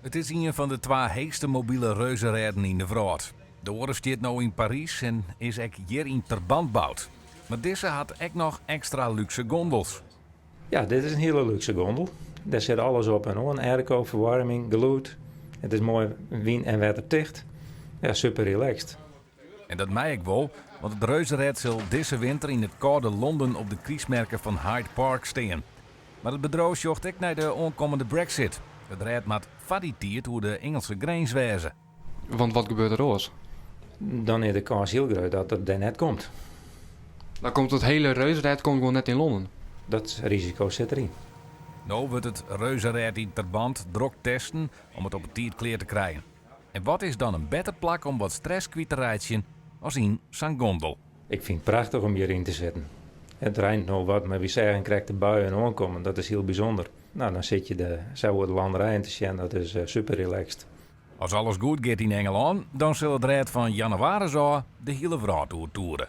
Het is een van de twee heegste mobiele reuzenrijden in de wereld. De oren staat nou in Parijs en is ook hier in Terband bouwd. Maar deze had ook nog extra luxe gondels. Ja, dit is een hele luxe gondel. Daar zit alles op en aan. Airco, verwarming, geluid. Het is mooi wien- en waterdicht. Ja, super relaxed. En dat mij ik wel, want het reuzenrad zal deze winter in het koude Londen op de kriesmerken van Hyde Park staan. Maar het bedrijf zocht ook naar de aankomende Brexit. Het rad maakt vaditiert hoe de Engelse grens wijzen. Want wat gebeurt er oors? Dan is de kans heel groot dat het daar net komt. Dan komt het hele reuzenrijd gewoon net in Londen. Dat risico zit erin. Nou wordt het reuzenrad in Terband druk testen om het op het tijd klaar te krijgen. En wat is dan een beter plak om wat stress kwijt te rijden als in zijn gondel? Ik vind het prachtig om hierin te zitten. Het regent nog wat, maar wie zeggen krijgt de buien aankomen. Dat is heel bijzonder. Nou, dan zit je zo de landerijen te zien. Dat is super relaxed. Als alles goed gaat in Engeland, dan zal het rad van januari zo de hele wereld toeren.